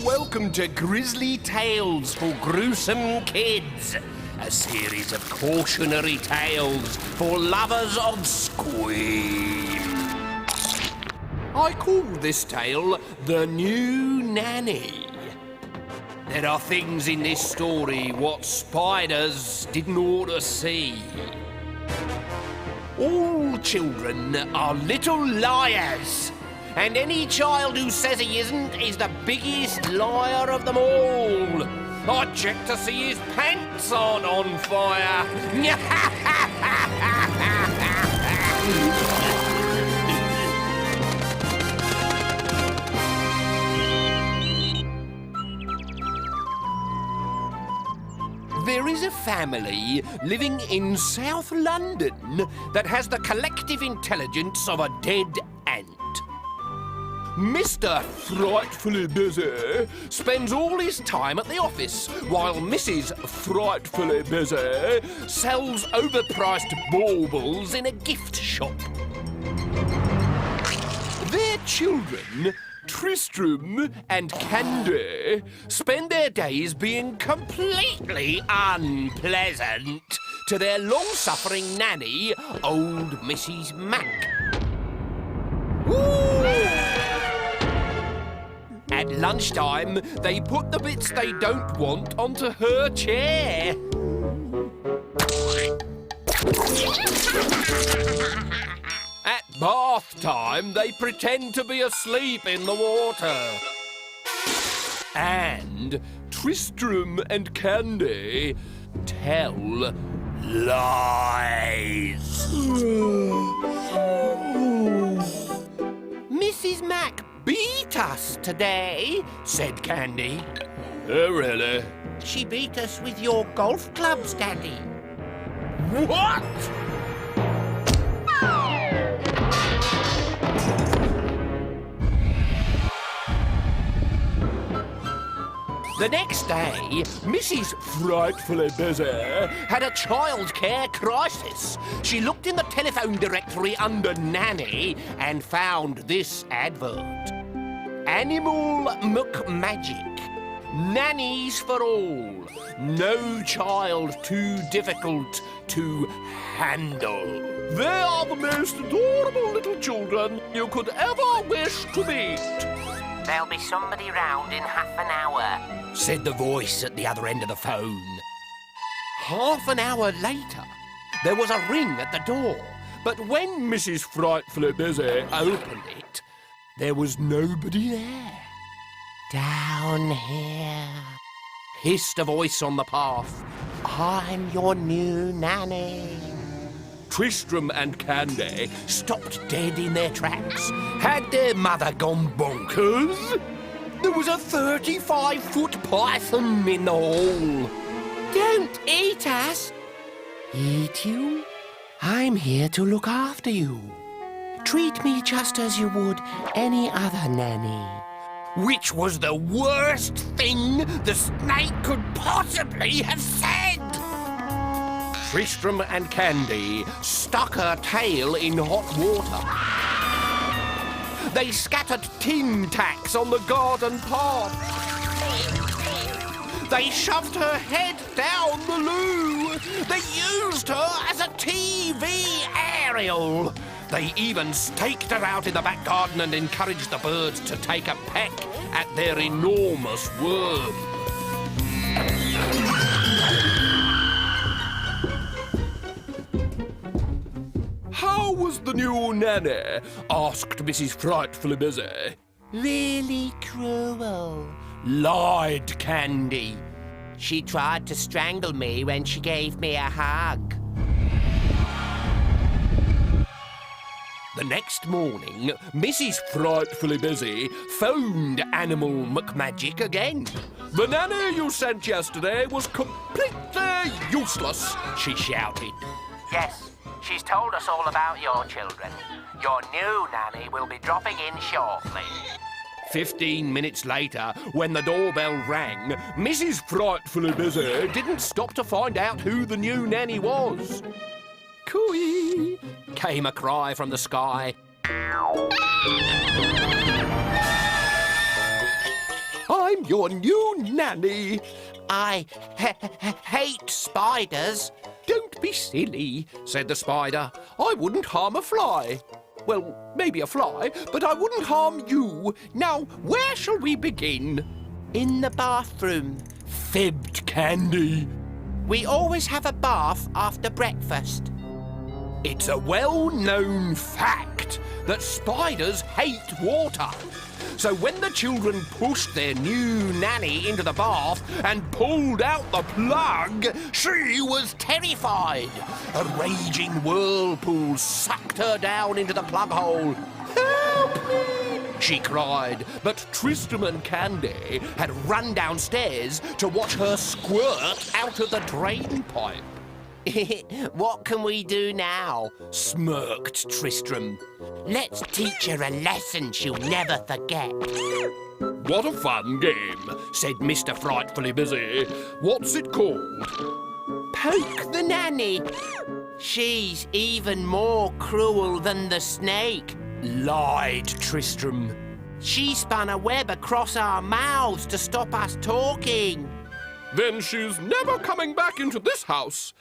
welcome to Grizzly Tales for Gruesome Kids, a series of cautionary tales for lovers of scream. I call this tale The New Nanny. There are things in this story what spiders didn't ought to see. All children are little liars, and any child who says he isn't is the biggest liar of them all. I checked to see his pants aren't on fire. There is a family living in South London that has the collective intelligence of a dead ant. Mr. Frightfully Busy spends all his time at the office, while Mrs. Frightfully Busy sells overpriced baubles in a gift shop. Their children, Tristram and Candy, spend their days being completely unpleasant to their long-suffering nanny, old Mrs. Mac. At lunchtime, they put the bits they don't want onto her chair. At bath time, they pretend to be asleep in the water. And Tristram and Candy tell lies. Mrs. Mac beat us today, said Candy. Oh, really? She beat us with your golf clubs, Daddy. What? The next day, Mrs. Frightfully Busy had a childcare crisis. She looked in the telephone directory under Nanny and found this advert. Animal Magic Nannies for all. No child too difficult to handle. They are the most adorable little children you could ever wish to meet. There'll be somebody round in half an hour, said the voice at the other end of the phone. Half an hour later, there was a ring at the door, but when Mrs. Frightfully Busy opened it, there was nobody there. Down here, hissed a voice on the path. I'm your new nanny. Tristram and Candy stopped dead in their tracks. Had their mother gone bonkers? There was a 35-foot python in the hall. Don't eat us. Eat you? I'm here to look after you. Treat me just as you would any other nanny. Which was the worst thing the snake could possibly have said. Tristram and Candy stuck her tail in hot water. They scattered tin tacks on the garden path. They shoved her head down the loo. They used her as a TV aerial. They even staked her out in the back garden and encouraged the birds to take a peck at their enormous worm. How was the new nanny? Asked Mrs. Frightfully Busy. Really cruel, lied Candy. She tried to strangle me when she gave me a hug. The next morning, Mrs. Frightfully Busy phoned Animal Magic again. The nanny you sent yesterday was completely useless, she shouted. Yes, she's told us all about your children. Your new nanny will be dropping in shortly. 15 minutes later, when the doorbell rang, Mrs. Frightfully Busy didn't stop to find out who the new nanny was. Cooey! Came a cry from the sky. I'm I'm your new nanny. I hate spiders. Don't be silly, said the spider. I wouldn't harm a fly. Well, maybe a fly, but I wouldn't harm you. Now, where shall we begin? In the bathroom. Fibbed Candy. We always have a bath after breakfast. It's a well-known fact that spiders hate water. So when the children pushed their new nanny into the bath and pulled out the plug, she was terrified. A raging whirlpool sucked her down into the plug hole. Help me, she cried, but Tristam and Candy had run downstairs to watch her squirt out of the drain pipe. What can we do now? Smirked Tristram. Let's teach her a lesson she'll never forget. What a fun game, said Mr. Frightfully Busy. What's it called? Poke the nanny. She's even more cruel than the snake, lied Tristram. She spun a web across our mouths to stop us talking. Then she's never coming back into this house.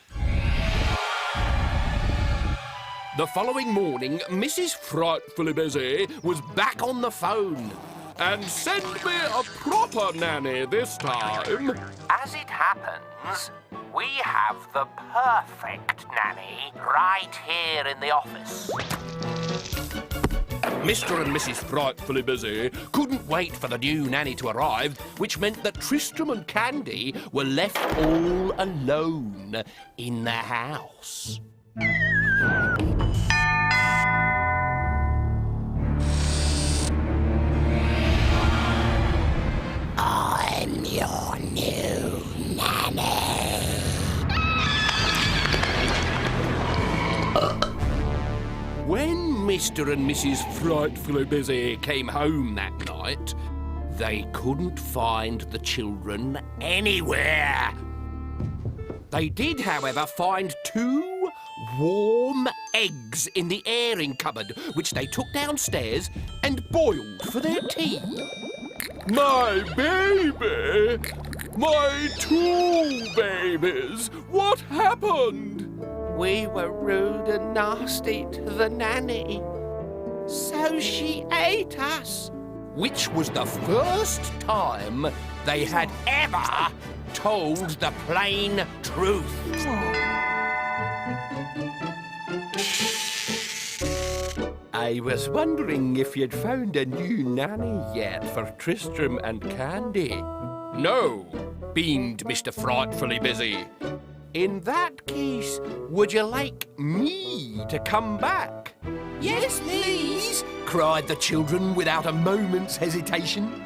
The following morning, Mrs. Frightfully Busy was back on the phone. And send me a proper nanny this time. As it happens, we have the perfect nanny right here in the office. Mr. and Mrs. Frightfully Busy couldn't wait for the new nanny to arrive, which meant that Tristram and Candy were left all alone in the house. I'm your new nanny. When Mr. and Mrs. Frightfully Busy came home that night, they couldn't find the children anywhere. They did, however, find 2 warm eggs in the airing cupboard, which they took downstairs and boiled for their tea. My baby! My 2 babies! What happened? We were rude and nasty to the nanny, so she ate us. Which was the first time they had ever told the plain truth. I was wondering if you'd found a new nanny yet for Tristram and Candy. No, beamed Mr. Frightfully Busy. In that case, would you like me to come back? Yes, please, cried the children without a moment's hesitation.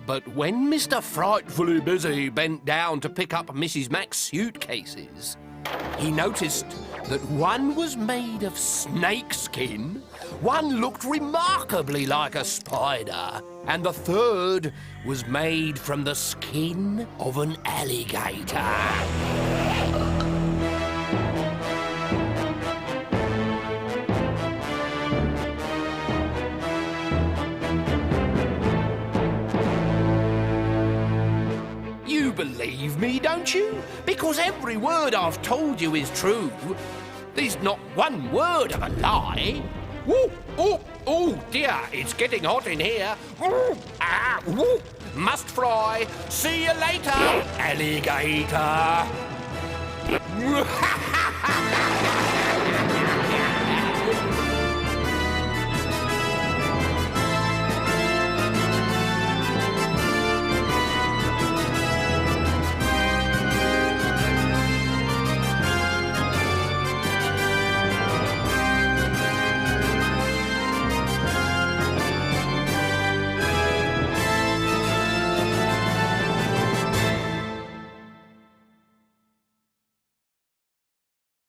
But when Mr. Frightfully Busy bent down to pick up Mrs. Mack's suitcases, he noticed that one was made of snake skin, one looked remarkably like a spider, and the third was made from the skin of an alligator. You believe me, don't you? Because every word I've told you is true. There's not one word of a lie. Woo, oh dear, it's getting hot in here. Ooh, woo, must fry. See you later, alligator.